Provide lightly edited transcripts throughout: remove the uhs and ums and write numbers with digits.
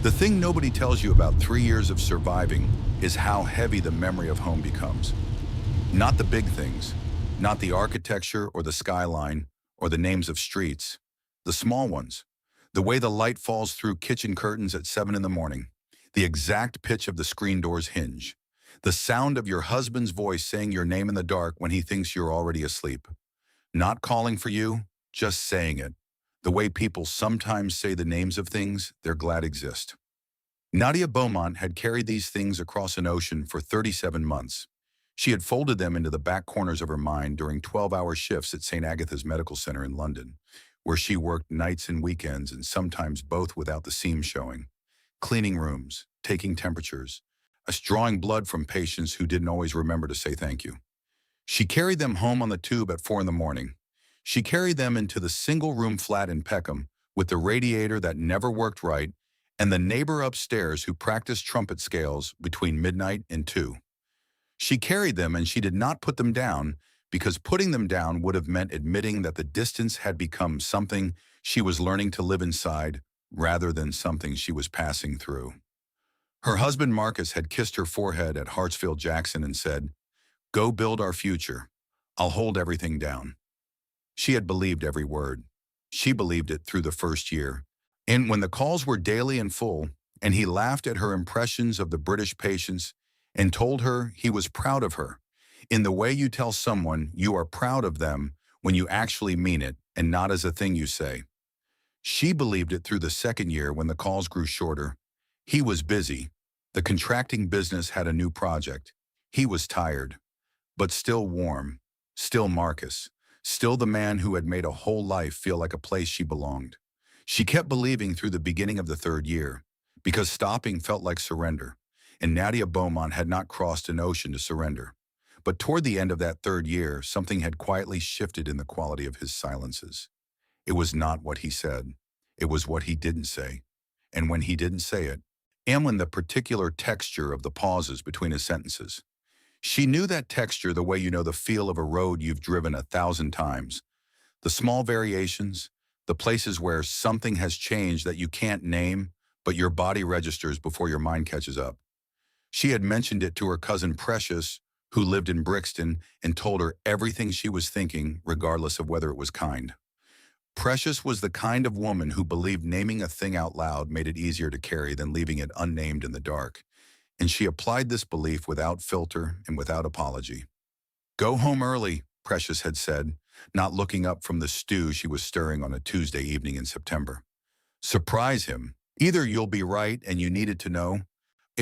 The thing nobody tells you about 3 years of surviving is how heavy the memory of home becomes. Not the big things, not the architecture or the skyline or the names of streets, the small ones. The way the light falls through kitchen curtains at 7 in the morning, the exact pitch of the screen door's hinge, the sound of your husband's voice saying your name in the dark when he thinks you're already asleep. Not calling for you, just saying it. The way people sometimes say the names of things they're glad exist. Nadia Beaumont had carried these things across an ocean for 37 months. She had folded them into the back corners of her mind during 12-hour shifts at St. Agatha's Medical Center in London, where she worked nights and weekends and sometimes both without the seams showing. Cleaning rooms, taking temperatures, drawing blood from patients who didn't always remember to say thank you. She carried them home on the tube at 4 in the morning. She carried them into the single-room flat in Peckham with the radiator that never worked right and the neighbor upstairs who practiced trumpet scales between midnight and 2. She carried them and she did not put them down because putting them down would have meant admitting that the distance had become something she was learning to live inside rather than something she was passing through. Her husband Marcus had kissed her forehead at Hartsfield Jackson and said, "Go build our future. I'll hold everything down." She had believed every word. She believed it through the first year. And when the calls were daily and full, and he laughed at her impressions of the British patients and told her he was proud of her, in the way you tell someone you are proud of them when you actually mean it and not as a thing you say. She believed it through the second year when the calls grew shorter. He was busy. The contracting business had a new project. He was tired, but still warm, still Marcus. Still the man who had made a whole life feel like a place she belonged. She kept believing through the beginning of the third year, because stopping felt like surrender, and Nadia Beaumont had not crossed an ocean to surrender. But toward the end of that third year, something had quietly shifted in the quality of his silences. It was not what he said. It was what he didn't say. And when he didn't say it, and the particular texture of the pauses between his sentences. She knew that texture the way you know the feel of a road you've driven 1,000 times. The small variations, the places where something has changed that you can't name, but your body registers before your mind catches up. She had mentioned it to her cousin Precious, who lived in Brixton, and told her everything she was thinking, regardless of whether it was kind. Precious was the kind of woman who believed naming a thing out loud made it easier to carry than leaving it unnamed in the dark. And she applied this belief without filter and without apology. "Go home early," Precious had said, not looking up from the stew she was stirring on a Tuesday evening in September. "Surprise him. Either you'll be right and you needed to know,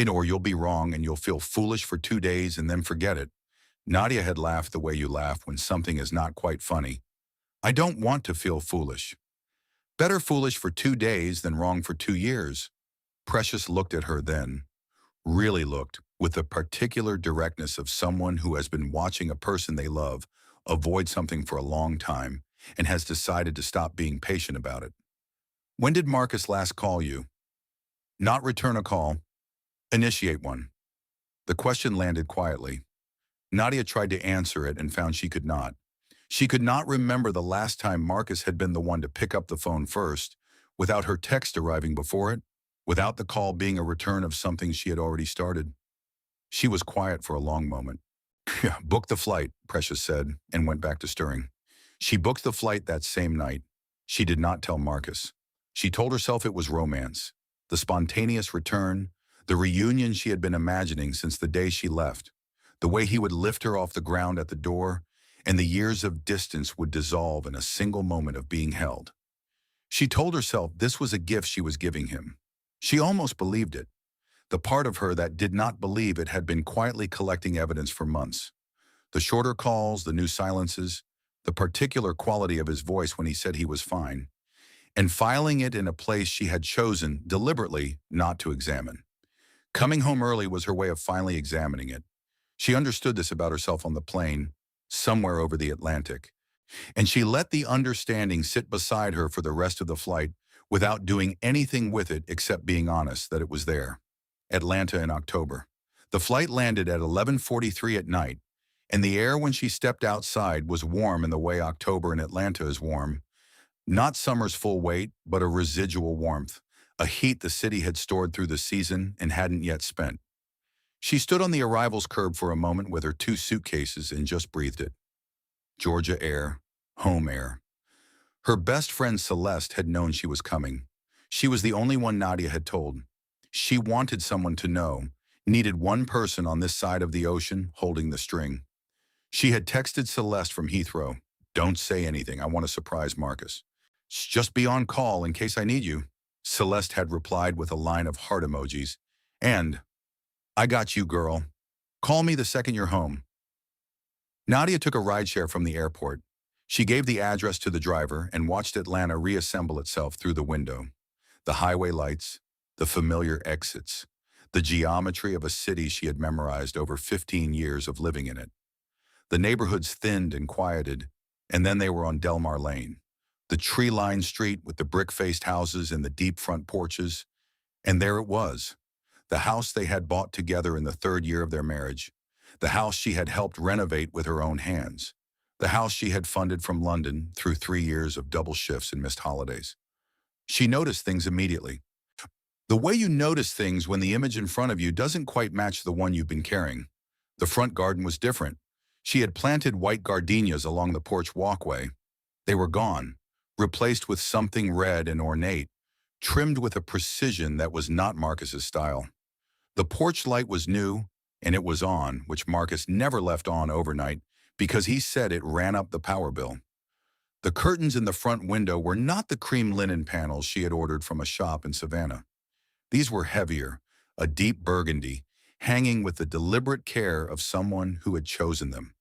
or you'll be wrong and you'll feel foolish for 2 days and then forget it." Nadia had laughed the way you laugh when something is not quite funny. "I don't want to feel foolish." "Better foolish for 2 days than wrong for 2 years." Precious looked at her then. Really looked, with the particular directness of someone who has been watching a person they love avoid something for a long time and has decided to stop being patient about it. "When did Marcus last call you?" "Not return a call. Initiate one." The question landed quietly. Nadia tried to answer it and found she could not. She could not remember the last time Marcus had been the one to pick up the phone first, without her text arriving before it, without the call being a return of something she had already started. She was quiet for a long moment. "Book the flight," Precious said, and went back to stirring. She booked the flight that same night. She did not tell Marcus. She told herself it was romance, the spontaneous return, the reunion she had been imagining since the day she left, the way he would lift her off the ground at the door, and the years of distance would dissolve in a single moment of being held. She told herself this was a gift she was giving him. She almost believed it. The part of her that did not believe it had been quietly collecting evidence for months. The shorter calls, the new silences, the particular quality of his voice when he said he was fine, and filing it in a place she had chosen deliberately not to examine. Coming home early was her way of finally examining it. She understood this about herself on the plane, somewhere over the Atlantic, and she let the understanding sit beside her for the rest of the flight without doing anything with it except being honest that it was there. Atlanta in October. The flight landed at 11:43 at night, and the air when she stepped outside was warm in the way October in Atlanta is warm. Not summer's full weight, but a residual warmth, a heat the city had stored through the season and hadn't yet spent. She stood on the arrivals curb for a moment with her 2 suitcases and just breathed it. Georgia air, home air. Her best friend Celeste had known she was coming. She was the only one Nadia had told. She wanted someone to know, needed one person on this side of the ocean holding the string. She had texted Celeste from Heathrow. "Don't say anything, I want to surprise Marcus. Just be on call in case I need you." Celeste had replied with a line of heart emojis. And, "I got you, girl. Call me the second you're home." Nadia took a rideshare from the airport. She gave the address to the driver and watched Atlanta reassemble itself through the window. The highway lights, the familiar exits, the geometry of a city she had memorized over 15 years of living in it. The neighborhoods thinned and quieted, and then they were on Delmar Lane, the tree-lined street with the brick-faced houses and the deep front porches. And there it was, the house they had bought together in the 3rd year of their marriage, the house she had helped renovate with her own hands, the house she had funded from London through 3 years of double shifts and missed holidays. She noticed things immediately. The way you notice things when the image in front of you doesn't quite match the one you've been carrying. The front garden was different. She had planted white gardenias along the porch walkway. They were gone, replaced with something red and ornate, trimmed with a precision that was not Marcus's style. The porch light was new, and it was on, which Marcus never left on overnight because he said it ran up the power bill. The curtains in the front window were not the cream linen panels she had ordered from a shop in Savannah. These were heavier, a deep burgundy, hanging with the deliberate care of someone who had chosen them,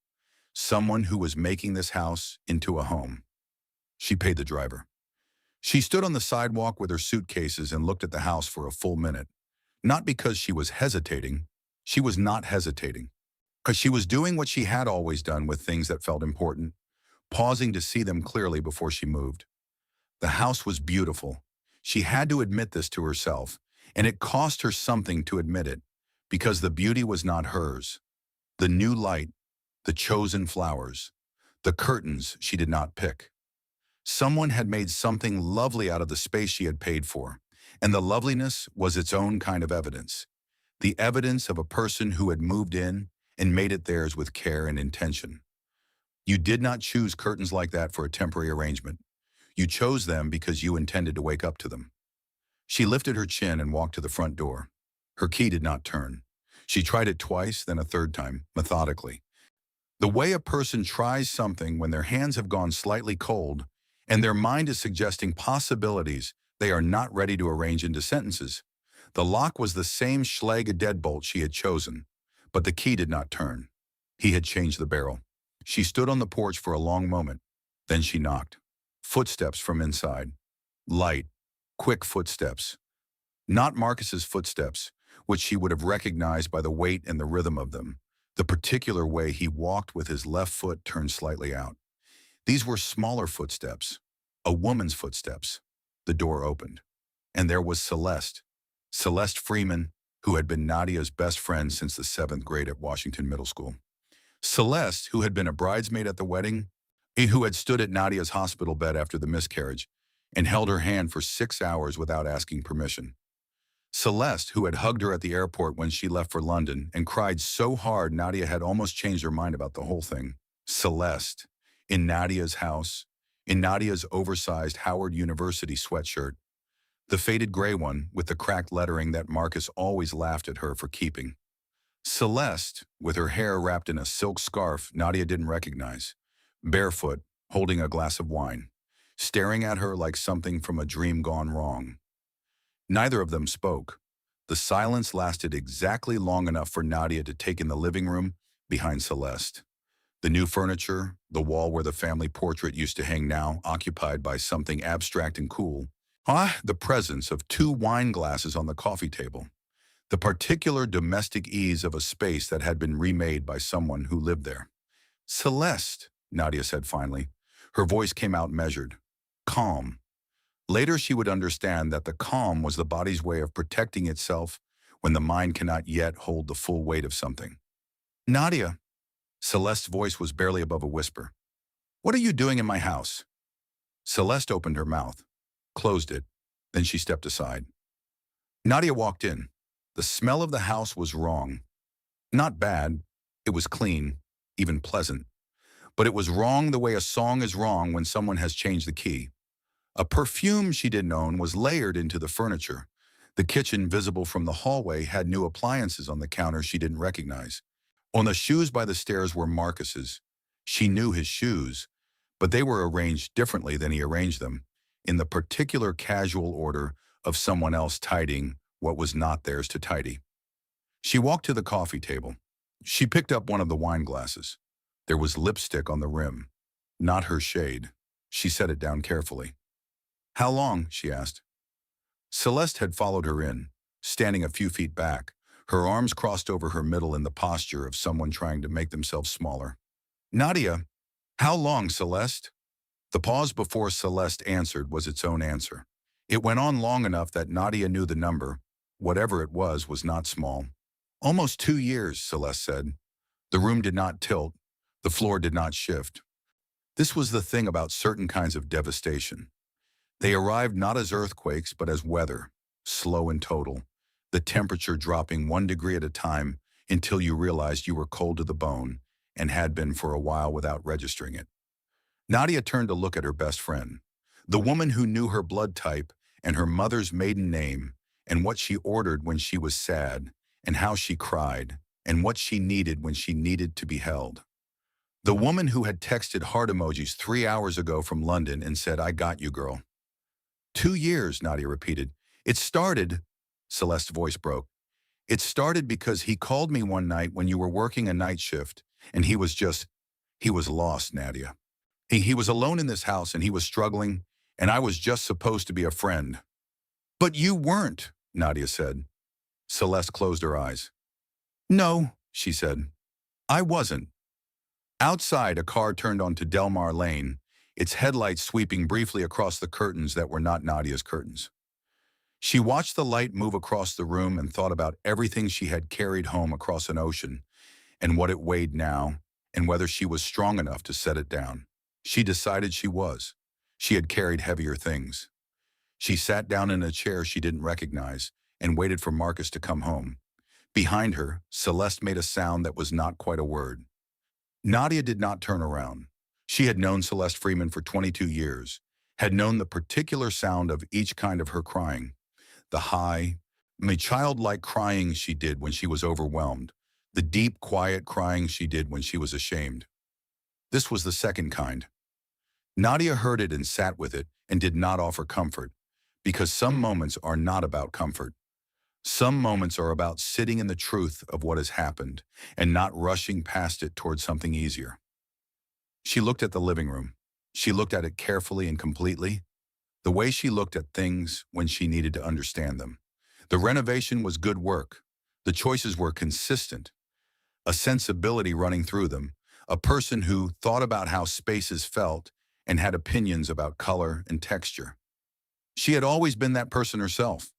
someone who was making this house into a home. She paid the driver. She stood on the sidewalk with her suitcases and looked at the house for a full minute. Not because she was hesitating. She was not hesitating. Because she was doing what she had always done with things that felt important, pausing to see them clearly before she moved. The house was beautiful. She had to admit this to herself, and it cost her something to admit it, because the beauty was not hers. The new light, the chosen flowers, the curtains she did not pick. Someone had made something lovely out of the space she had paid for, and the loveliness was its own kind of evidence. The evidence of a person who had moved in and made it theirs with care and intention. You did not choose curtains like that for a temporary arrangement. You chose them because you intended to wake up to them. She lifted her chin and walked to the front door. Her key did not turn. She tried it twice, then a 3rd time, methodically. The way a person tries something when their hands have gone slightly cold and their mind is suggesting possibilities they are not ready to arrange into sentences. The lock was the same Schlage deadbolt she had chosen, but the key did not turn. He had changed the barrel. She stood on the porch for a long moment. Then she knocked. Footsteps from inside. Light, quick footsteps. Not Marcus's footsteps, which she would have recognized by the weight and the rhythm of them, the particular way he walked with his left foot turned slightly out. These were smaller footsteps, a woman's footsteps. The door opened, and there was Celeste. Celeste Freeman, who had been Nadia's best friend since the 7th grade at Washington Middle School. Celeste, who had been a bridesmaid at the wedding, who had stood at Nadia's hospital bed after the miscarriage and held her hand for 6 hours without asking permission. Celeste, who had hugged her at the airport when she left for London and cried so hard Nadia had almost changed her mind about the whole thing. Celeste, in Nadia's house, in Nadia's oversized Howard University sweatshirt, the faded gray one with the cracked lettering that Marcus always laughed at her for keeping. Celeste, with her hair wrapped in a silk scarf Nadia didn't recognize, barefoot, holding a glass of wine, staring at her like something from a dream gone wrong. Neither of them spoke. The silence lasted exactly long enough for Nadia to take in the living room behind Celeste. The new furniture, the wall where the family portrait used to hang now occupied by something abstract and cool. The presence of 2 wine glasses on the coffee table. The particular domestic ease of a space that had been remade by someone who lived there. "Celeste," Nadia said finally. Her voice came out measured, calm. Later she would understand that the calm was the body's way of protecting itself when the mind cannot yet hold the full weight of something. "Nadia." Celeste's voice was barely above a whisper. "What are you doing in my house?" Celeste opened her mouth, closed it, then she stepped aside. Nadia walked in. The smell of the house was wrong. Not bad. It was clean, even pleasant. But it was wrong the way a song is wrong when someone has changed the key. A perfume she didn't own was layered into the furniture. The kitchen, visible from the hallway, had new appliances on the counter she didn't recognize. On the shoes by the stairs were Marcus's. She knew his shoes, but they were arranged differently than he arranged them, in the particular casual order of someone else tidying what was not theirs to tidy. She walked to the coffee table. She picked up one of the wine glasses. There was lipstick on the rim. Not her shade. She set it down carefully. "How long?" she asked. Celeste had followed her in, standing a few feet back, her arms crossed over her middle in the posture of someone trying to make themselves smaller. "Nadia, how long, Celeste?" The pause before Celeste answered was its own answer. It went on long enough that Nadia knew the number, whatever it was not small. "Almost 2 years," Celeste said. The room did not tilt. The floor did not shift. This was the thing about certain kinds of devastation. They arrived not as earthquakes, but as weather, slow and total, the temperature dropping 1 degree at a time until you realized you were cold to the bone and had been for a while without registering it. Nadia turned to look at her best friend, the woman who knew her blood type and her mother's maiden name and what she ordered when she was sad and how she cried and what she needed when she needed to be held. The woman who had texted heart emojis 3 hours ago from London and said, "I got you, girl." 2 years, Nadia repeated. "It started," Celeste's voice broke. "It started because he called me one night when you were working a night shift, and he was lost, Nadia. He was alone in this house and he was struggling, and I was just supposed to be a friend." "But you weren't," Nadia said. Celeste closed her eyes. "No," she said. "I wasn't." Outside, a car turned onto Delmar Lane, its headlights sweeping briefly across the curtains that were not Nadia's curtains. She watched the light move across the room and thought about everything she had carried home across an ocean, and what it weighed now, and whether she was strong enough to set it down. She decided she was. She had carried heavier things. She sat down in a chair she didn't recognize and waited for Marcus to come home. Behind her, Celeste made a sound that was not quite a word. Nadia did not turn around. She had known Celeste Freeman for 22 years, had known the particular sound of each kind of her crying. The high, childlike crying she did when she was overwhelmed. The deep, quiet crying she did when she was ashamed. This was the second kind. Nadia heard it and sat with it and did not offer comfort, because some moments are not about comfort. Some moments are about sitting in the truth of what has happened and not rushing past it towards something easier. She looked at the living room. She looked at it carefully and completely, the way she looked at things when she needed to understand them. The renovation was good work. The choices were consistent, a sensibility running through them, a person who thought about how spaces felt and had opinions about color and texture. She had always been that person herself.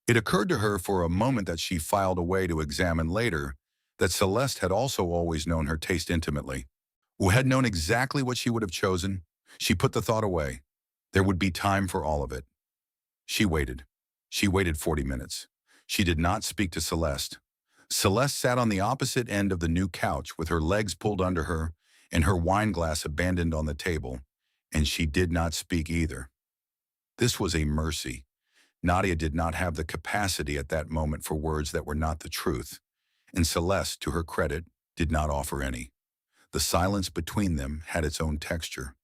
It occurred to her for a moment that she filed away to examine later that Celeste had also always known her taste intimately, who had known exactly what she would have chosen. She put the thought away. There would be time for all of it. She waited. She waited 40 minutes. She did not speak to Celeste. Celeste sat on the opposite end of the new couch with her legs pulled under her and her wine glass abandoned on the table, and she did not speak either. This was a mercy. Nadia did not have the capacity at that moment for words that were not the truth, and Celeste, to her credit, did not offer any. The silence between them had its own texture.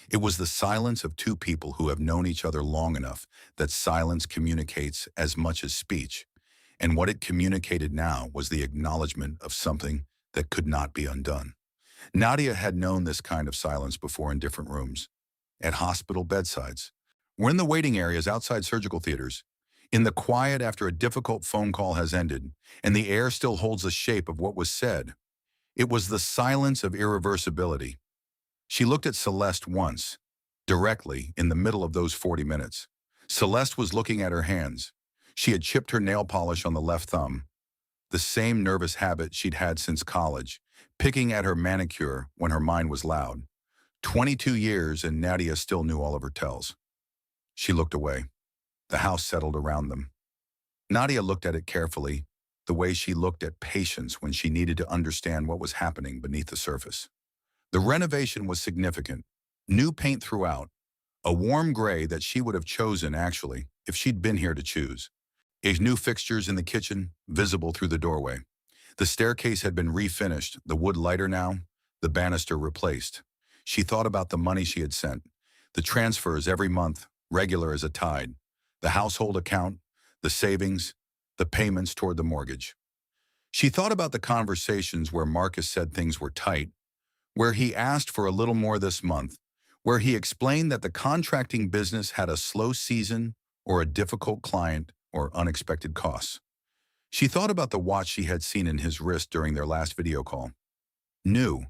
It was the silence of two people who have known each other long enough that silence communicates as much as speech, and what it communicated now was the acknowledgement of something that could not be undone. Nadia had known this kind of silence before in different rooms, at hospital bedsides, or in the waiting areas outside surgical theaters, in the quiet after a difficult phone call has ended, and the air still holds the shape of what was said. It was the silence of irreversibility. She looked at Celeste once, directly, in the middle of those 40 minutes. Celeste was looking at her hands. She had chipped her nail polish on the left thumb, the same nervous habit she'd had since college, picking at her manicure when her mind was loud. 22 years and Nadia still knew all of her tells. She looked away. The house settled around them. Nadia looked at it carefully, the way she looked at patience when she needed to understand what was happening beneath the surface. The renovation was significant. New paint throughout, a warm gray that she would have chosen, actually, if she'd been here to choose. New fixtures in the kitchen, visible through the doorway. The staircase had been refinished, the wood lighter now, the banister replaced. She thought about the money she had sent, the transfers every month, regular as a tide, the household account, the savings, the payments toward the mortgage. She thought about the conversations where Marcus said things were tight, where he asked for a little more this month, where he explained that the contracting business had a slow season or a difficult client or unexpected costs. She thought about the watch she had seen in his wrist during their last video call. New,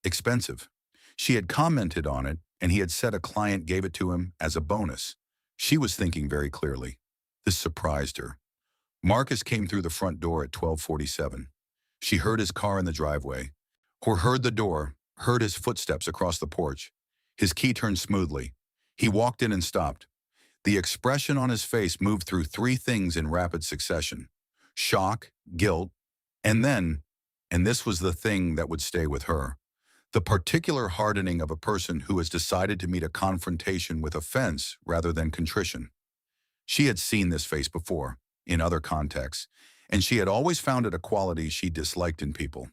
expensive. She had commented on it, and he had said a client gave it to him as a bonus. She was thinking very clearly. This surprised her. Marcus came through the front door at 12:47. She heard his car in the driveway, or heard the door, heard his footsteps across the porch. His key turned smoothly. He walked in and stopped. The expression on his face moved through three things in rapid succession: shock, guilt, and then, and this was the thing that would stay with her, the particular hardening of a person who has decided to meet a confrontation with offense rather than contrition. She had seen this face before, in other contexts, and she had always found it a quality she disliked in people,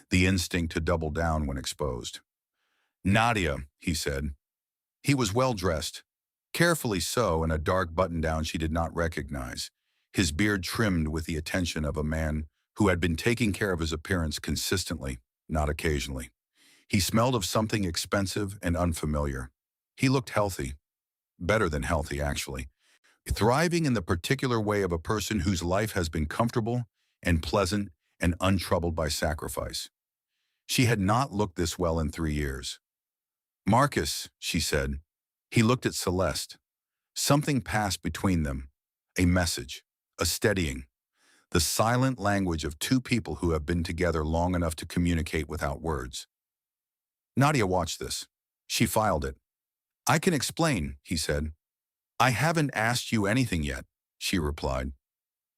the instinct to double down when exposed. Nadia, he said. He was well-dressed, carefully so, in a dark button-down she did not recognize, his beard trimmed with the attention of a man who had been taking care of his appearance consistently, not occasionally. He smelled of something expensive and unfamiliar. He looked healthy, better than healthy, actually, thriving in the particular way of a person whose life has been comfortable and pleasant and untroubled by sacrifice. She had not looked this well in 3 years. Marcus, she said. He looked at Celeste. Something passed between them, a message, a steadying, the silent language of two people who have been together long enough to communicate without words. Nadia watched this. She filed it. I can explain, he said. I haven't asked you anything yet, she replied.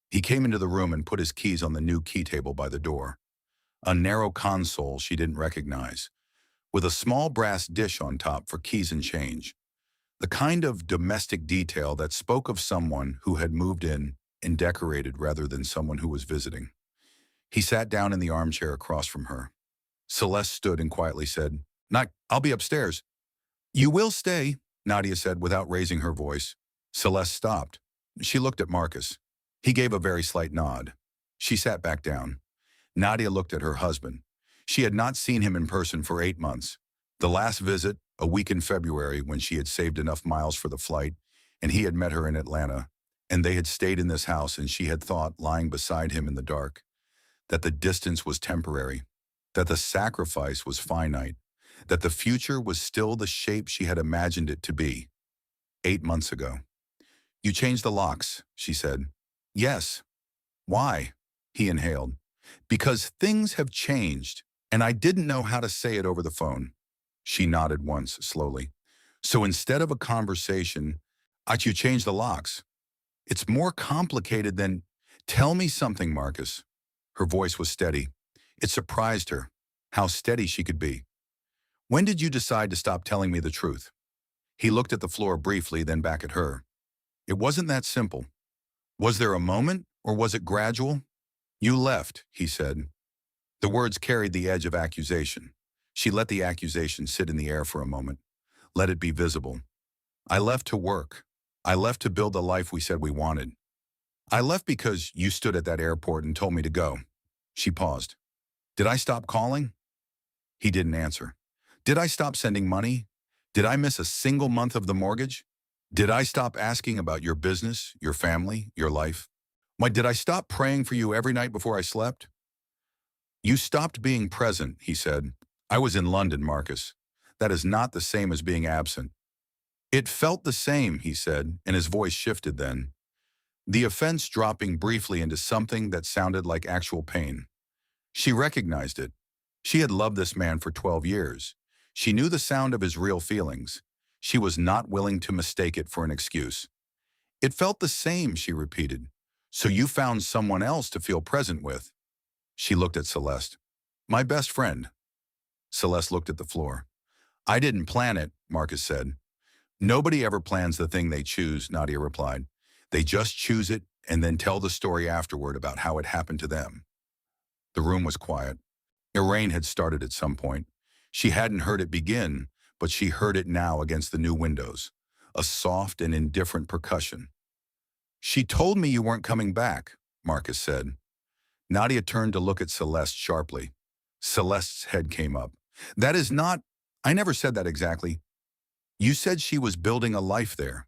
He came into the room and put his keys on the new key table by the door. A narrow console she didn't recognize, with a small brass dish on top for keys and change. The kind of domestic detail that spoke of someone who had moved in and decorated rather than someone who was visiting. He sat down in the armchair across from her. Celeste stood and quietly said, I'll be upstairs. You will stay, Nadia said without raising her voice. Celeste stopped. She looked at Marcus. He gave a very slight nod. She sat back down. Nadia looked at her husband. She had not seen him in person for 8 months. The last visit, a week in February when she had saved enough miles for the flight, and he had met her in Atlanta, and they had stayed in this house, and she had thought, lying beside him in the dark, that the distance was temporary, that the sacrifice was finite, that the future was still the shape she had imagined it to be. 8 months ago. You changed the locks, she said. Yes. Why? He inhaled. Because things have changed, and I didn't know how to say it over the phone. She nodded once, slowly. So instead of a conversation, you changed the locks. It's more complicated than, tell me something, Marcus. Her voice was steady. It surprised her, how steady she could be. When did you decide to stop telling me the truth? He looked at the floor briefly, then back at her. It wasn't that simple. Was there a moment, or was it gradual? You left, he said. The words carried the edge of accusation. She let the accusation sit in the air for a moment. Let it be visible. I left to work. I left to build the life we said we wanted. I left because you stood at that airport and told me to go. She paused. Did I stop calling? He didn't answer. Did I stop sending money? Did I miss a single month of the mortgage? Did I stop asking about your business, your family, your life? Why, did I stop praying for you every night before I slept? You stopped being present, he said. I was in London, Marcus. That is not the same as being absent. It felt the same, he said, and his voice shifted then. The offense dropping briefly into something that sounded like actual pain. She recognized it. She had loved this man for 12 years. She knew the sound of his real feelings. She was not willing to mistake it for an excuse. It felt the same, she repeated. So you found someone else to feel present with. She looked at Celeste. My best friend. Celeste looked at the floor. I didn't plan it, Marcus said. Nobody ever plans the thing they choose, Nadia replied. They just choose it and then tell the story afterward about how it happened to them. The room was quiet. The rain had started at some point. She hadn't heard it begin, but she heard it now against the new windows. A soft and indifferent percussion. She told me you weren't coming back, Marcus said. Nadia turned to look at Celeste sharply. Celeste's head came up. That is not... I never said that exactly. You said she was building a life there.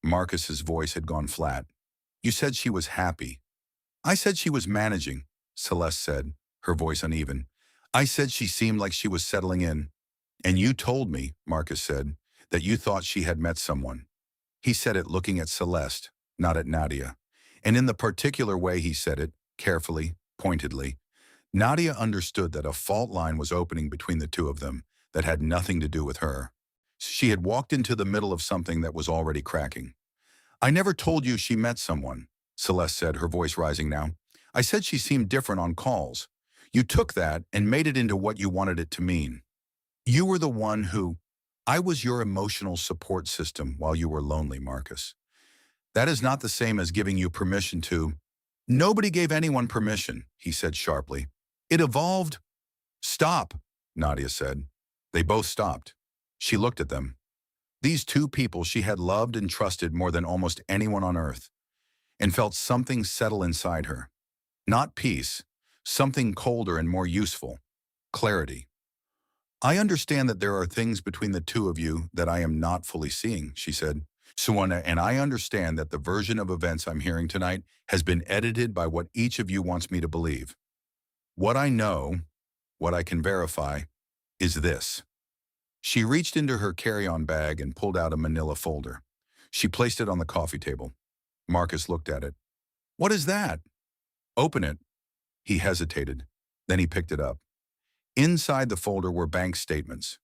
Marcus's voice had gone flat. You said she was happy. I said she was managing, Celeste said, her voice uneven. I said she seemed like she was settling in. And you told me, Marcus said, that you thought she had met someone. He said it looking at Celeste, not at Nadia. And in the particular way he said it, carefully, pointedly, Nadia understood that a fault line was opening between the two of them that had nothing to do with her. She had walked into the middle of something that was already cracking. I never told you she met someone, Celeste said, her voice rising now. I said she seemed different on calls. You took that and made it into what you wanted it to mean. You were the one who... I was your emotional support system while you were lonely, Marcus. That is not the same as giving you permission to... Nobody gave anyone permission, he said sharply. It evolved... Stop, Nadia said. They both stopped. She looked at them. These two people she had loved and trusted more than almost anyone on earth, and felt something settle inside her. Not peace, something colder and more useful. Clarity. I understand that there are things between the two of you that I am not fully seeing, she said. Suwana, and I understand that the version of events I'm hearing tonight has been edited by what each of you wants me to believe. What I know, what I can verify, is this. She reached into her carry-on bag and pulled out a manila folder. She placed it on the coffee table. Marcus looked at it. What is that? Open it. He hesitated. Then he picked it up. Inside the folder were bank statements.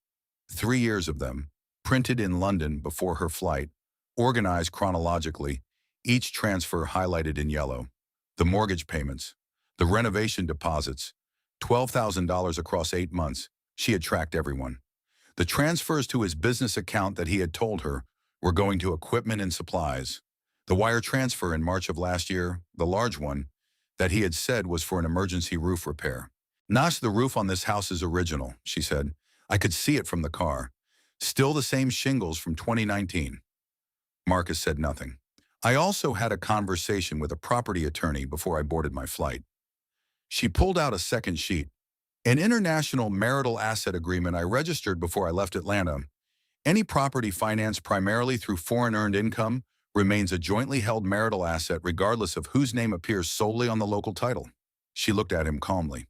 3 years of them, printed in London before her flight, organized chronologically, each transfer highlighted in yellow. The mortgage payments, the renovation deposits, $12,000 across 8 months. She had tracked everyone. The transfers to his business account that he had told her were going to equipment and supplies. The wire transfer in March of last year, the large one, that he had said was for an emergency roof repair. Nash, the roof on this house is original, she said. I could see it from the car. Still the same shingles from 2019. Marcus said nothing. I also had a conversation with a property attorney before I boarded my flight. She pulled out a second sheet. An international marital asset agreement I registered before I left Atlanta. Any property financed primarily through foreign earned income remains a jointly held marital asset regardless of whose name appears solely on the local title. She looked at him calmly.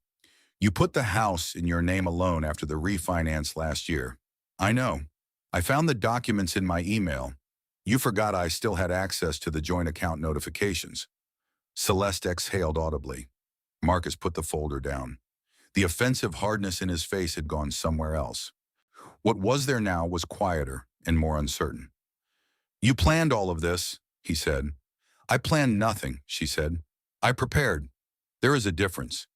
You put the house in your name alone after the refinance last year. I know. I found the documents in my email. You forgot I still had access to the joint account notifications. Celeste exhaled audibly. Marcus put the folder down. The offensive hardness in his face had gone somewhere else. What was there now was quieter and more uncertain. You planned all of this, he said. I planned nothing, she said. I prepared. There is a difference.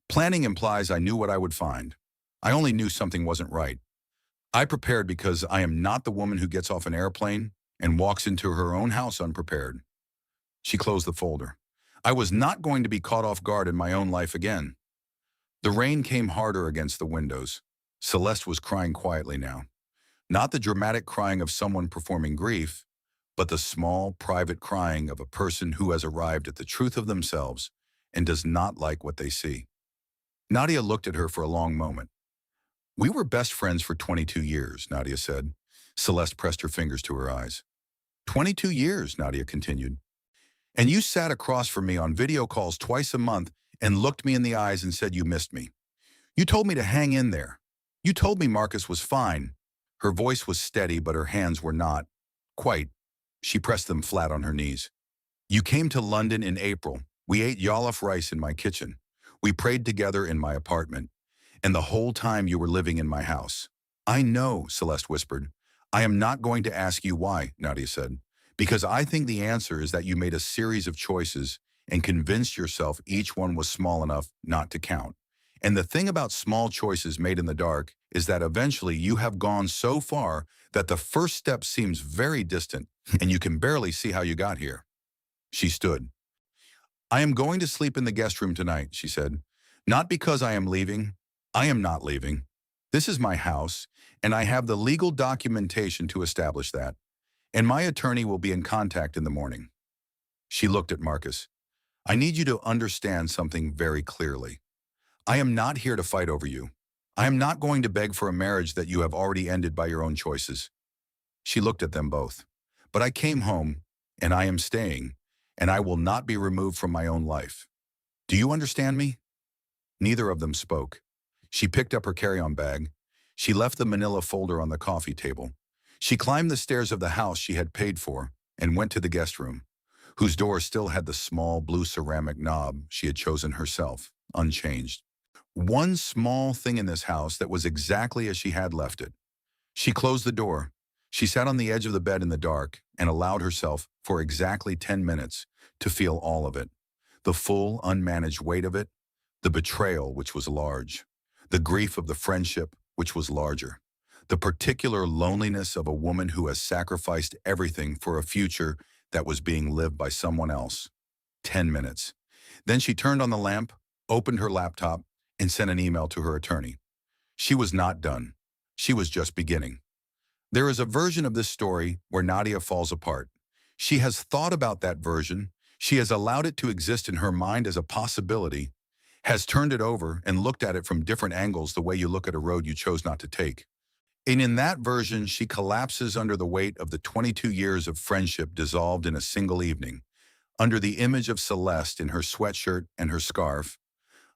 Planning implies I knew what I would find. I only knew something wasn't right. I prepared because I am not the woman who gets off an airplane and walks into her own house unprepared. She closed the folder. I was not going to be caught off guard in my own life again. The rain came harder against the windows. Celeste was crying quietly now. Not the dramatic crying of someone performing grief, but the small, private crying of a person who has arrived at the truth of themselves and does not like what they see. Nadia looked at her for a long moment. We were best friends for 22 years, Nadia said. Celeste pressed her fingers to her eyes. 22 years, Nadia continued. And you sat across from me on video calls twice a month and looked me in the eyes and said you missed me. You told me to hang in there. You told me Marcus was fine. Her voice was steady, but her hands were not. Quite. She pressed them flat on her knees. You came to London in April. We ate jollof rice in my kitchen. We prayed together in my apartment. And the whole time you were living in my house. I know, Celeste whispered. I am not going to ask you why, Nadia said, because I think the answer is that you made a series of choices and convinced yourself each one was small enough not to count. And the thing about small choices made in the dark is that eventually you have gone so far that the first step seems very distant and you can barely see how you got here. She stood. I am going to sleep in the guest room tonight, she said. Not because I am leaving. I am not leaving. This is my house, and I have the legal documentation to establish that. And my attorney will be in contact in the morning. She looked at Marcus. I need you to understand something very clearly. I am not here to fight over you. I am not going to beg for a marriage that you have already ended by your own choices. She looked at them both. But I came home, and I am staying, and I will not be removed from my own life. Do you understand me? Neither of them spoke. She picked up her carry-on bag. She left the manila folder on the coffee table. She climbed the stairs of the house she had paid for and went to the guest room, whose door still had the small blue ceramic knob she had chosen herself, unchanged. One small thing in this house that was exactly as she had left it. She closed the door. She sat on the edge of the bed in the dark and allowed herself, for exactly 10 minutes, to feel all of it. The full, unmanaged weight of it, the betrayal, which was large, the grief of the friendship, which was larger, the particular loneliness of a woman who has sacrificed everything for a future that was being lived by someone else. 10 minutes. Then she turned on the lamp, opened her laptop, and sent an email to her attorney. She was not done. She was just beginning. There is a version of this story where Nadia falls apart. She has thought about that version. She has allowed it to exist in her mind as a possibility, has turned it over and looked at it from different angles the way you look at a road you chose not to take. And in that version, she collapses under the weight of the 22 years of friendship dissolved in a single evening, under the image of Celeste in her sweatshirt and her scarf,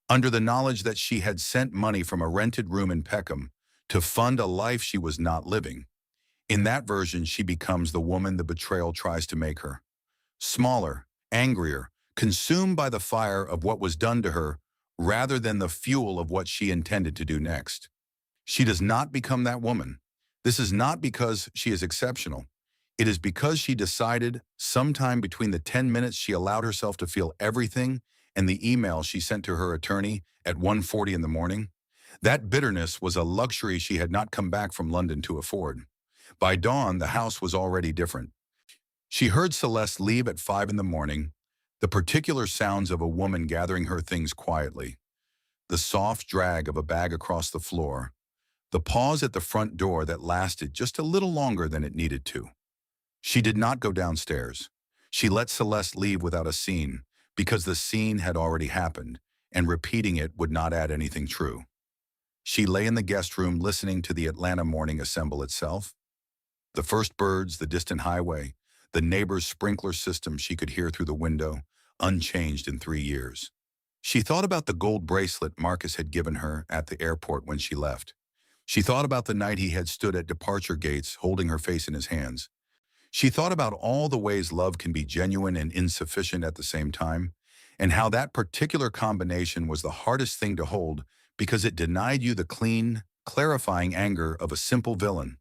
under the knowledge that she had sent money from a rented room in Peckham to fund a life she was not living. In that version, she becomes the woman the betrayal tries to make her. Smaller, angrier, consumed by the fire of what was done to her rather than the fuel of what she intended to do next. She does not become that woman. This is not because she is exceptional. It is because she decided, sometime between the 10 minutes she allowed herself to feel everything and the email she sent to her attorney at 1:40 in the morning, that bitterness was a luxury she had not come back from London to afford. By dawn, the house was already different. She heard Celeste leave at 5 in the morning, the particular sounds of a woman gathering her things quietly, the soft drag of a bag across the floor, the pause at the front door that lasted just a little longer than it needed to. She did not go downstairs. She let Celeste leave without a scene, because the scene had already happened, and repeating it would not add anything true. She lay in the guest room listening to the Atlanta morning assemble itself. The first birds, the distant highway, the neighbor's sprinkler system she could hear through the window, unchanged in 3 years. She thought about the gold bracelet Marcus had given her at the airport when she left. She thought about the night he had stood at departure gates holding her face in his hands. She thought about all the ways love can be genuine and insufficient at the same time, and how that particular combination was the hardest thing to hold because it denied you the clean, clarifying anger of a simple villain.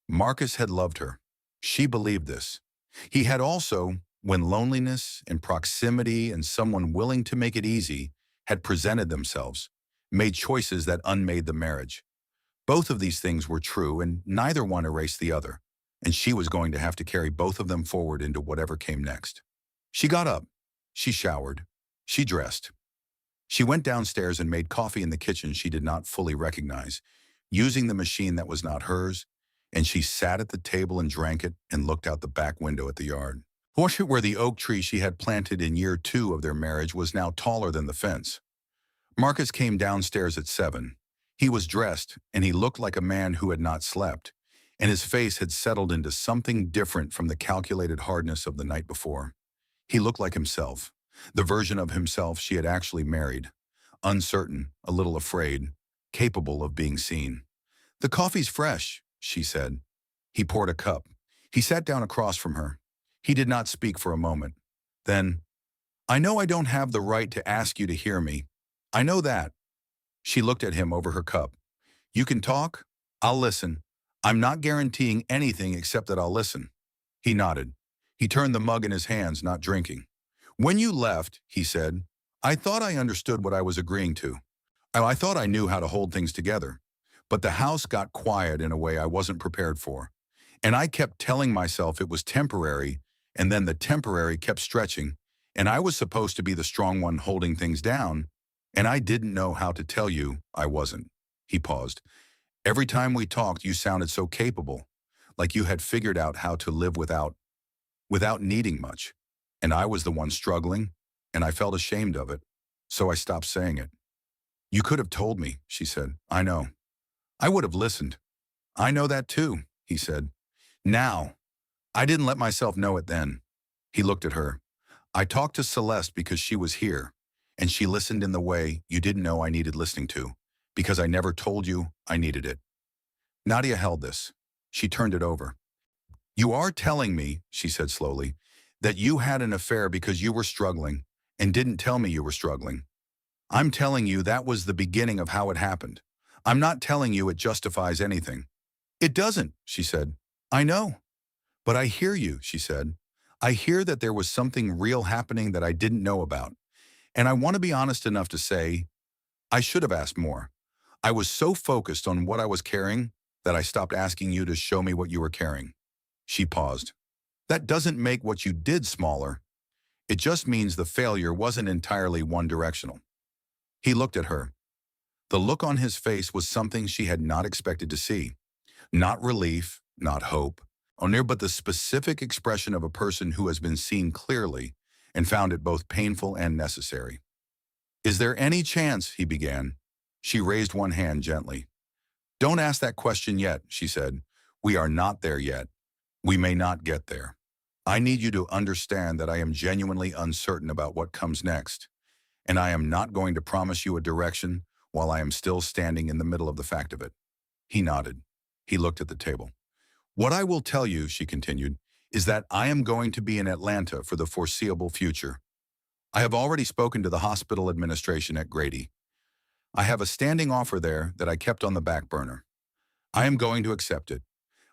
Marcus had loved her. She believed this. He had also, when loneliness and proximity and someone willing to make it easy had presented themselves, made choices that unmade the marriage. Both of these things were true, and neither one erased the other, and she was going to have to carry both of them forward into whatever came next. She got up. She showered. She dressed. She went downstairs and made coffee in the kitchen she did not fully recognize, using the machine that was not hers, and she sat at the table and drank it and looked out the back window at the yard. Where the oak tree she had planted in year 2 of their marriage was now taller than the fence. Marcus came downstairs at 7. He was dressed, and he looked like a man who had not slept, and his face had settled into something different from the calculated hardness of the night before. He looked like himself, the version of himself she had actually married, uncertain, a little afraid, capable of being seen. "The coffee's fresh," she said. He poured a cup. He sat down across from her. He did not speak for a moment. Then, "I know I don't have the right to ask you to hear me. I know that." She looked at him over her cup. "You can talk? I'll listen. I'm not guaranteeing anything except that I'll listen." He nodded. He turned the mug in his hands, not drinking. When you left, he said, I thought I understood what I was agreeing to. I thought I knew how to hold things together. But the house got quiet in a way I wasn't prepared for. And I kept telling myself it was temporary, and then the temporary kept stretching, and I was supposed to be the strong one holding things down, and I didn't know how to tell you I wasn't. He paused. Every time we talked, you sounded so capable, like you had figured out how to live without needing much. And I was the one struggling, and I felt ashamed of it, so I stopped saying it. You could have told me, she said. I know. I would have listened. I know that too, he said. Now, I didn't let myself know it then. He looked at her. I talked to Celeste because she was here, and she listened in the way you didn't know I needed listening to, because I never told you I needed it. Nadia held this. She turned it over. You are telling me, she said slowly, that you had an affair because you were struggling and didn't tell me you were struggling. I'm telling you that was the beginning of how it happened. I'm not telling you it justifies anything. It doesn't, she said. I know. But I hear you, she said. I hear that there was something real happening that I didn't know about. And I want to be honest enough to say, I should have asked more. I was so focused on what I was carrying that I stopped asking you to show me what you were carrying. She paused. That doesn't make what you did smaller. It just means the failure wasn't entirely one-directional. He looked at her. The look on his face was something she had not expected to see. Not relief, not hope, but the specific expression of a person who has been seen clearly and found it both painful and necessary. Is there any chance, he began. She raised one hand gently. Don't ask that question yet, she said. We are not there yet. We may not get there. I need you to understand that I am genuinely uncertain about what comes next, and I am not going to promise you a direction while I am still standing in the middle of the fact of it. He nodded. He looked at the table. What I will tell you, she continued, is that I am going to be in Atlanta for the foreseeable future. I have already spoken to the hospital administration at Grady. I have a standing offer there that I kept on the back burner. I am going to accept it.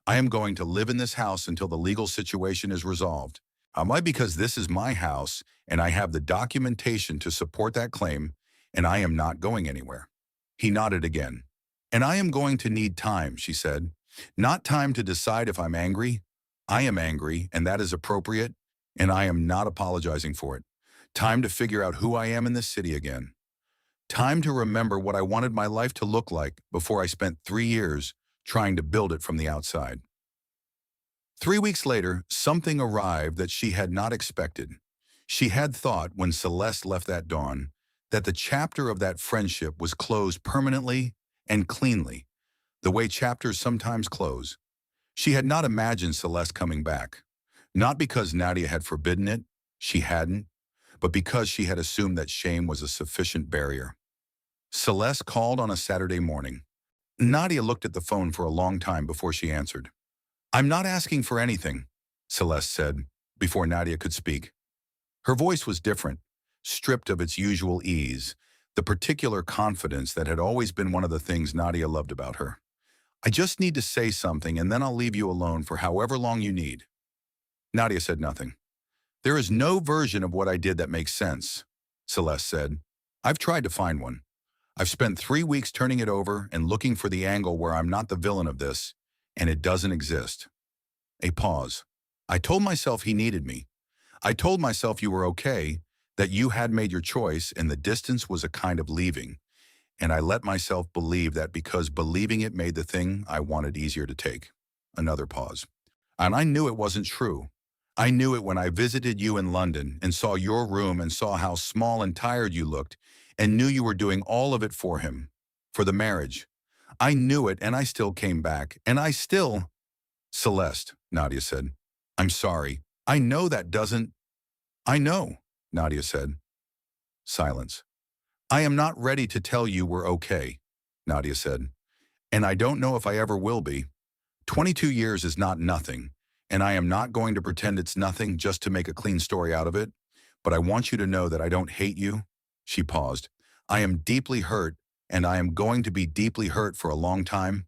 I am going to live in this house until the legal situation is resolved. Why? Because this is my house, and I have the documentation to support that claim, and I am not going anywhere. He nodded again. And I am going to need time, she said. Not time to decide if I'm angry. I am angry, and that is appropriate, and I am not apologizing for it. Time to figure out who I am in this city again. Time to remember what I wanted my life to look like before I spent 3 years trying to build it from the outside. 3 weeks later, something arrived that she had not expected. She had thought, when Celeste left that dawn, that the chapter of that friendship was closed permanently and cleanly, the way chapters sometimes close. She had not imagined Celeste coming back, not because Nadia had forbidden it, she hadn't, but because she had assumed that shame was a sufficient barrier. Celeste called on a Saturday morning. Nadia looked at the phone for a long time before she answered. I'm not asking for anything, Celeste said, before Nadia could speak. Her voice was different, stripped of its usual ease, the particular confidence that had always been one of the things Nadia loved about her. I just need to say something, and then I'll leave you alone for however long you need. Nadia said nothing. There is no version of what I did that makes sense, Celeste said. I've tried to find one. I've spent 3 weeks turning it over and looking for the angle where I'm not the villain of this, and it doesn't exist. A pause. I told myself he needed me. I told myself you were okay, that you had made your choice and the distance was a kind of leaving. And I let myself believe that because believing it made the thing I wanted easier to take. Another pause. And I knew it wasn't true. I knew it when I visited you in London and saw your room and saw how small and tired you looked and knew you were doing all of it for him, for the marriage. I knew it, and I still came back, and I still... Celeste, Nadia said. I'm sorry. I know that doesn't... I know, Nadia said. Silence. I am not ready to tell you we're okay, Nadia said. And I don't know if I ever will be. 22 years is not nothing, and I am not going to pretend it's nothing just to make a clean story out of it, but I want you to know that I don't hate you. She paused. I am deeply hurt, and I am going to be deeply hurt for a long time,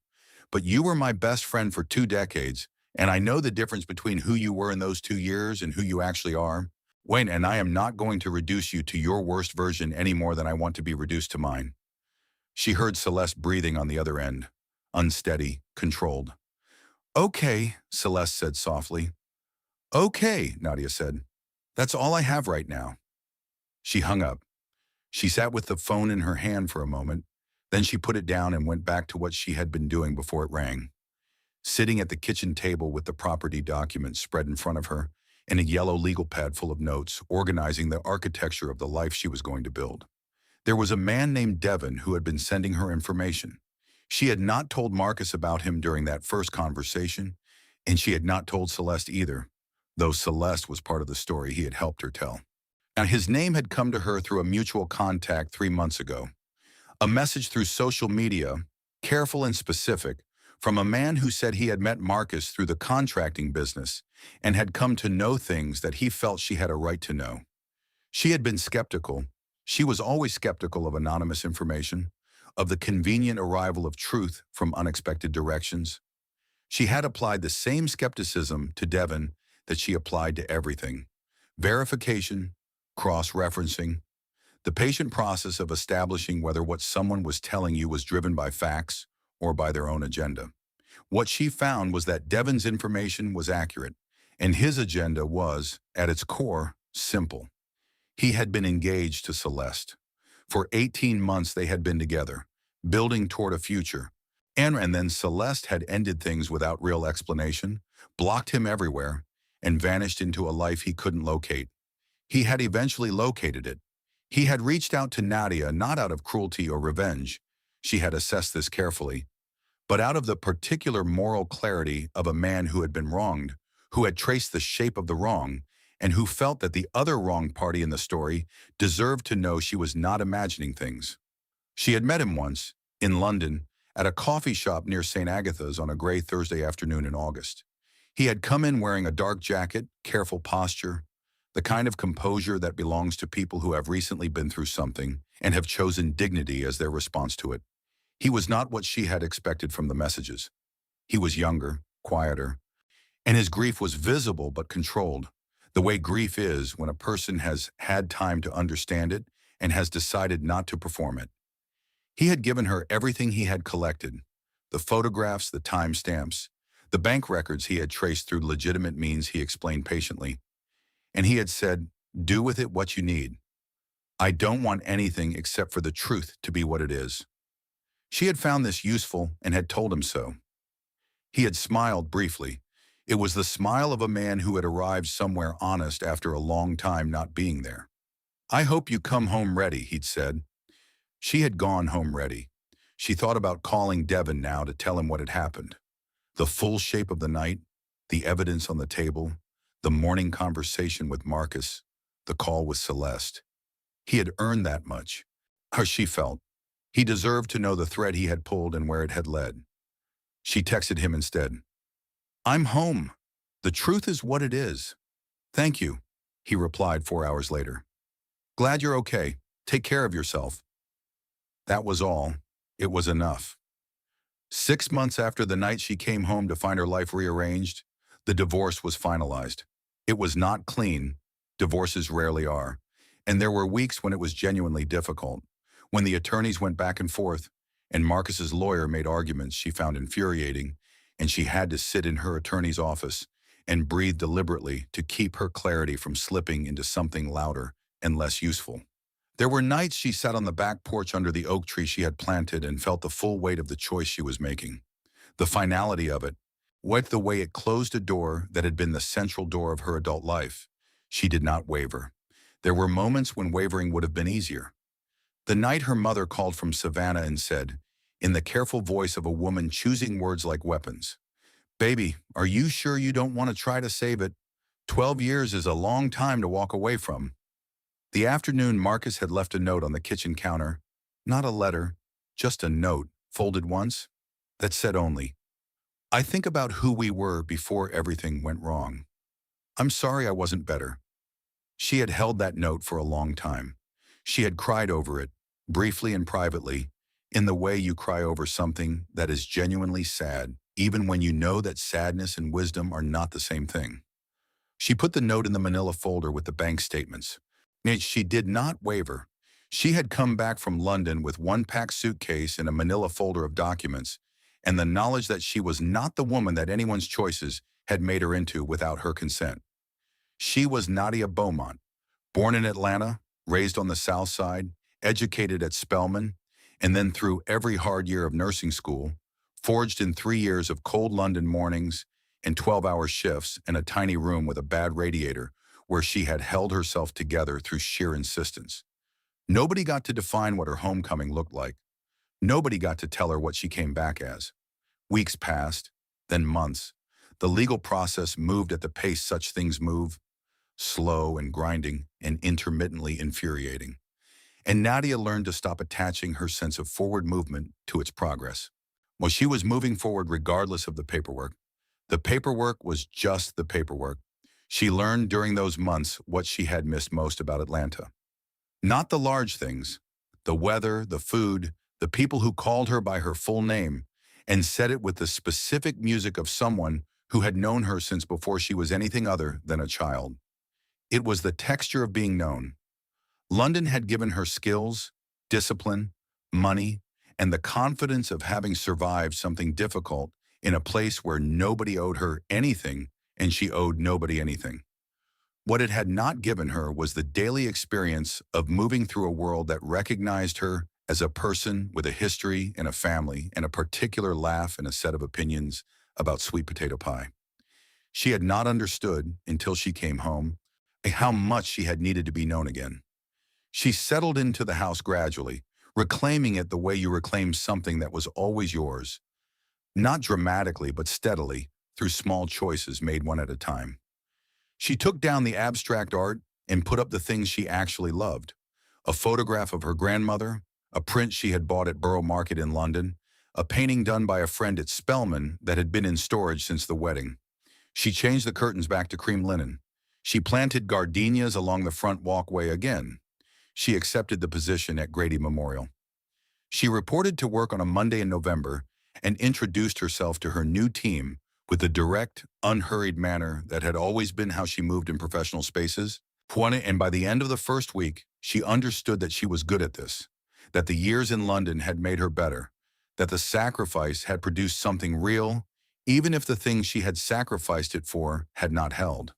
but you were my best friend for 2 decades, and I know the difference between who you were in those 2 years and who you actually are. Wait, and I am not going to reduce you to your worst version any more than I want to be reduced to mine. She heard Celeste breathing on the other end, unsteady, controlled. Okay, Celeste said softly. Okay, Nadia said. That's all I have right now. She hung up. She sat with the phone in her hand for a moment. Then she put it down and went back to what she had been doing before it rang. Sitting at the kitchen table with the property documents spread in front of her and a yellow legal pad full of notes organizing the architecture of the life she was going to build. There was a man named Devin who had been sending her information. She had not told Marcus about him during that first conversation, and she had not told Celeste either, though Celeste was part of the story he had helped her tell. Now, his name had come to her through a mutual contact 3 months ago. A message through social media, careful and specific, from a man who said he had met Marcus through the contracting business and had come to know things that he felt she had a right to know. She had been skeptical. She was always skeptical of anonymous information, of the convenient arrival of truth from unexpected directions. She had applied the same skepticism to Devin that she applied to everything. Verification, cross-referencing, the patient process of establishing whether what someone was telling you was driven by facts or by their own agenda. What she found was that Devin's information was accurate, and his agenda was, at its core, simple. He had been engaged to Celeste. For 18 months they had been together, building toward a future. And then Celeste had ended things without real explanation, blocked him everywhere, and vanished into a life he couldn't locate. He had eventually located it. He had reached out to Nadia not out of cruelty or revenge. She had assessed this carefully, but out of the particular moral clarity of a man who had been wronged, who had traced the shape of the wrong, and who felt that the other wronged party in the story deserved to know she was not imagining things. She had met him once, in London, at a coffee shop near St. Agatha's on a gray Thursday afternoon in August. He had come in wearing a dark jacket, careful posture, the kind of composure that belongs to people who have recently been through something and have chosen dignity as their response to it. He was not what she had expected from the messages. He was younger, quieter, and his grief was visible but controlled, the way grief is when a person has had time to understand it and has decided not to perform it. He had given her everything he had collected, the photographs, the timestamps, the bank records he had traced through legitimate means, he explained patiently. And he had said, do with it what you need. I don't want anything except for the truth to be what it is. She had found this useful and had told him so. He had smiled briefly. It was the smile of a man who had arrived somewhere honest after a long time not being there. I hope you come home ready, he'd said. She had gone home ready. She thought about calling Devin now to tell him what had happened. The full shape of the night, the evidence on the table, the morning conversation with Marcus, the call with Celeste. He had earned that much. How she felt. He deserved to know the thread he had pulled and where it had led. She texted him instead. I'm home. The truth is what it is. Thank you, he replied 4 hours later. Glad you're okay. Take care of yourself. That was all. It was enough. 6 months after the night she came home to find her life rearranged, the divorce was finalized. It was not clean. Divorces rarely are. And there were weeks when it was genuinely difficult, when the attorneys went back and forth, and Marcus's lawyer made arguments she found infuriating, and she had to sit in her attorney's office and breathe deliberately to keep her clarity from slipping into something louder and less useful. There were nights she sat on the back porch under the oak tree she had planted and felt the full weight of the choice she was making. The finality of it, the way it closed a door that had been the central door of her adult life. She did not waver. There were moments when wavering would have been easier. The night her mother called from Savannah and said, in the careful voice of a woman choosing words like weapons, "Baby, are you sure you don't want to try to save it? 12 years is a long time to walk away from." The afternoon Marcus had left a note on the kitchen counter, not a letter, just a note, folded once, that said only, I think about who we were before everything went wrong. I'm sorry I wasn't better. She had held that note for a long time. She had cried over it, briefly and privately, in the way you cry over something that is genuinely sad, even when you know that sadness and wisdom are not the same thing. She put the note in the manila folder with the bank statements. Yet she did not waver. She had come back from London with one packed suitcase and a manila folder of documents, and the knowledge that she was not the woman that anyone's choices had made her into without her consent. She was Nadia Beaumont, born in Atlanta, raised on the South Side, educated at Spelman, and then through every hard year of nursing school, forged in 3 years of cold London mornings and 12-hour shifts in a tiny room with a bad radiator where she had held herself together through sheer insistence. Nobody got to define what her homecoming looked like. Nobody got to tell her what she came back as. Weeks passed, then months. The legal process moved at the pace such things move, slow and grinding and intermittently infuriating. And Nadia learned to stop attaching her sense of forward movement to its progress. Well, she was moving forward regardless of the paperwork. The paperwork was just the paperwork. She learned during those months what she had missed most about Atlanta. Not the large things, the weather, the food, the people who called her by her full name and said it with the specific music of someone who had known her since before she was anything other than a child. It was the texture of being known. London had given her skills, discipline, money, and the confidence of having survived something difficult in a place where nobody owed her anything and she owed nobody anything. What it had not given her was the daily experience of moving through a world that recognized her as a person with a history and a family and a particular laugh and a set of opinions about sweet potato pie. She had not understood, until she came home, how much she had needed to be known again. She settled into the house gradually, reclaiming it the way you reclaim something that was always yours, not dramatically but steadily, through small choices made one at a time. She took down the abstract art and put up the things she actually loved: a photograph of her grandmother, a print she had bought at Borough Market in London, a painting done by a friend at Spelman that had been in storage since the wedding. She changed the curtains back to cream linen. She planted gardenias along the front walkway again. She accepted the position at Grady Memorial. She reported to work on a Monday in November and introduced herself to her new team with the direct, unhurried manner that had always been how she moved in professional spaces. And by the end of the first week, she understood that she was good at this, that the years in London had made her better, that the sacrifice had produced something real, even if the things she had sacrificed it for had not held.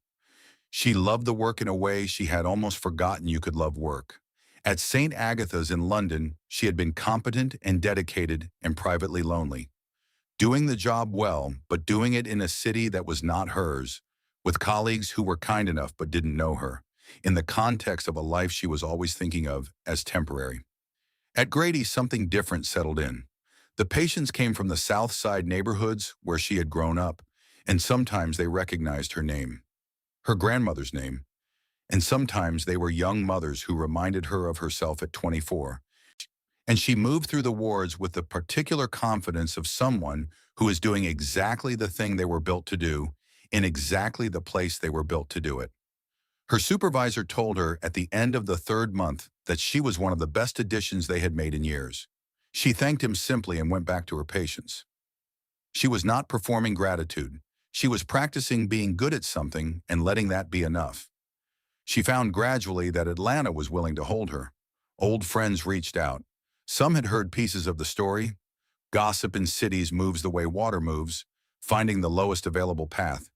She loved the work in a way she had almost forgotten you could love work. At St. Agatha's in London, she had been competent and dedicated and privately lonely, doing the job well, but doing it in a city that was not hers, with colleagues who were kind enough but didn't know her, in the context of a life she was always thinking of as temporary. At Grady, something different settled in. The patients came from the South Side neighborhoods where she had grown up, and sometimes they recognized her name, her grandmother's name, and sometimes they were young mothers who reminded her of herself at 24. And she moved through the wards with the particular confidence of someone who is doing exactly the thing they were built to do, in exactly the place they were built to do it. Her supervisor told her at the end of the third month that she was one of the best additions they had made in years. She thanked him simply and went back to her patients. She was not performing gratitude. She was practicing being good at something and letting that be enough. She found gradually that Atlanta was willing to hold her. Old friends reached out. Some had heard pieces of the story. Gossip in cities moves the way water moves, finding the lowest available path.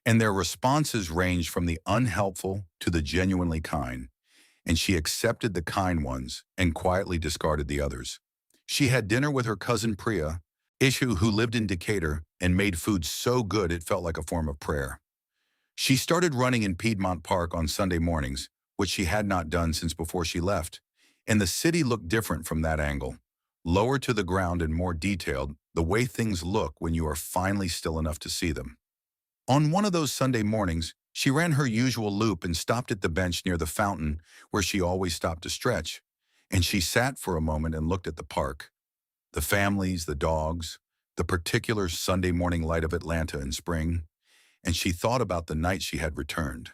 And their responses ranged from the unhelpful to the genuinely kind, and she accepted the kind ones and quietly discarded the others. She had dinner with her cousin Priya, who lived in Decatur and made food so good it felt like a form of prayer. She started running in Piedmont Park on Sunday mornings, which she had not done since before she left, and the city looked different from that angle, lower to the ground and more detailed, the way things look when you are finally still enough to see them. On one of those Sunday mornings, she ran her usual loop and stopped at the bench near the fountain where she always stopped to stretch, and she sat for a moment and looked at the park, the families, the dogs, the particular Sunday morning light of Atlanta in spring, and she thought about the night she had returned,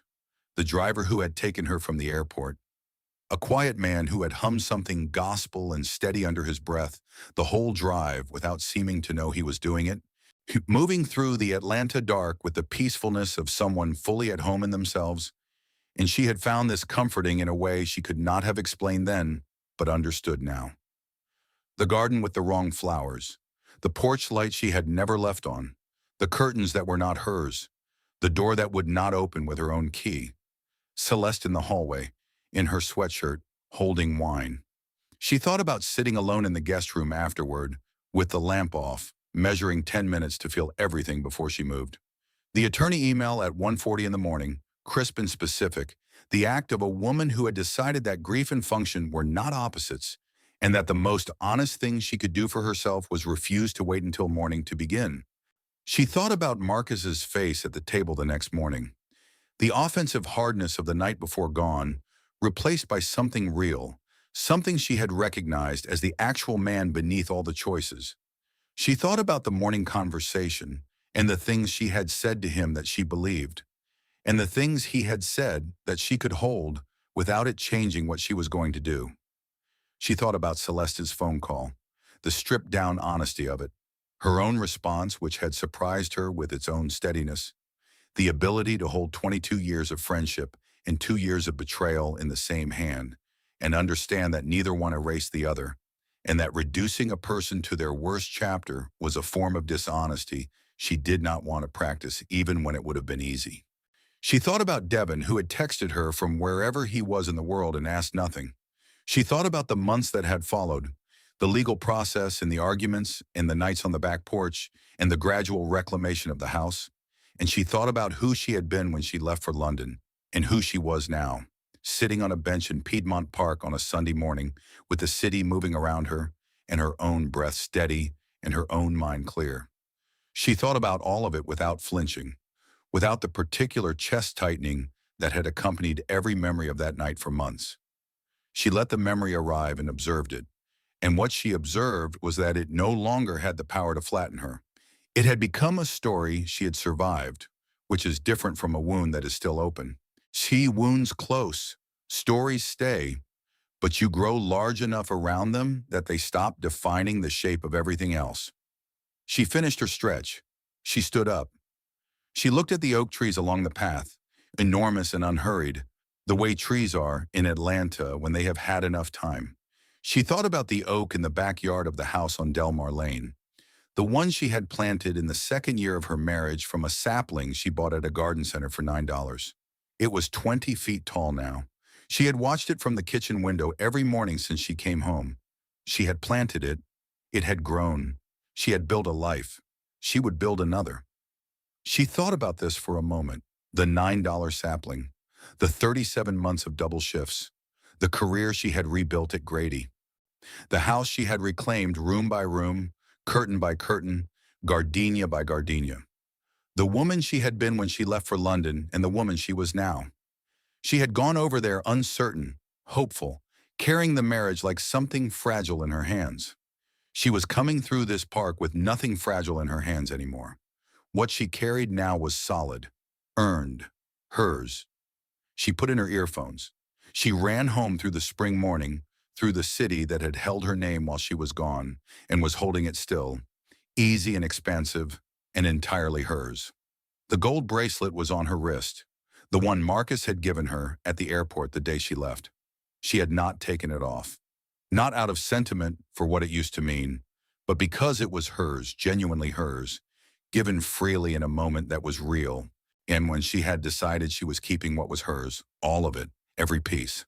the driver who had taken her from the airport, a quiet man who had hummed something gospel and steady under his breath the whole drive without seeming to know he was doing it. moving through the Atlanta dark with the peacefulness of someone fully at home in themselves, and she had found this comforting in a way she could not have explained then, but understood now. The garden with the wrong flowers, the porch light she had never left on, the curtains that were not hers, the door that would not open with her own key, Celeste in the hallway, in her sweatshirt, holding wine. She thought about sitting alone in the guest room afterward, with the lamp off, measuring 10 minutes to feel everything before she moved. The attorney email at 1:40 in the morning, crisp and specific, the act of a woman who had decided that grief and function were not opposites, and that the most honest thing she could do for herself was refuse to wait until morning to begin. She thought about Marcus's face at the table the next morning. The offensive hardness of the night before gone, replaced by something real, something she had recognized as the actual man beneath all the choices. She thought about the morning conversation and the things she had said to him that she believed, and the things he had said that she could hold without it changing what she was going to do. She thought about Celeste's phone call, the stripped-down honesty of it, her own response which had surprised her with its own steadiness, the ability to hold 22 years of friendship and 2 years of betrayal in the same hand, and understand that neither one erased the other, and that reducing a person to their worst chapter was a form of dishonesty she did not want to practice even when it would have been easy. She thought about Devin, who had texted her from wherever he was in the world and asked nothing. She thought about the months that had followed, the legal process and the arguments and the nights on the back porch and the gradual reclamation of the house. And she thought about who she had been when she left for London and who she was now, sitting on a bench in Piedmont Park on a Sunday morning with the city moving around her and her own breath steady and her own mind clear. She thought about all of it without flinching, without the particular chest tightening that had accompanied every memory of that night for months. She let the memory arrive and observed it, and what she observed was that it no longer had the power to flatten her. It had become a story she had survived, which is different from a wound that is still open. See wounds close, stories stay, but you grow large enough around them that they stop defining the shape of everything else. She finished her stretch. She stood up. She looked at the oak trees along the path, enormous and unhurried, the way trees are in Atlanta when they have had enough time. She thought about the oak in the backyard of the house on Delmar Lane, the one she had planted in the second year of her marriage from a sapling she bought at a garden center for $9. It was 20 feet tall now. She had watched it from the kitchen window every morning since she came home. She had planted it. It had grown. She had built a life. She would build another. She thought about this for a moment. The $9 sapling, the 37 months of double shifts, the career she had rebuilt at Grady, the house she had reclaimed room by room, curtain by curtain, gardenia by gardenia, the woman she had been when she left for London and the woman she was now. She had gone over there uncertain, hopeful, carrying the marriage like something fragile in her hands. She was coming through this park with nothing fragile in her hands anymore. What she carried now was solid, earned, hers. She put in her earphones. She ran home through the spring morning, through the city that had held her name while she was gone and was holding it still, easy and expansive and entirely hers. The gold bracelet was on her wrist, the one Marcus had given her at the airport the day she left. She had not taken it off. Not out of sentiment for what it used to mean, but because it was hers, genuinely hers, given freely in a moment that was real, and when she had decided she was keeping what was hers, all of it, every piece.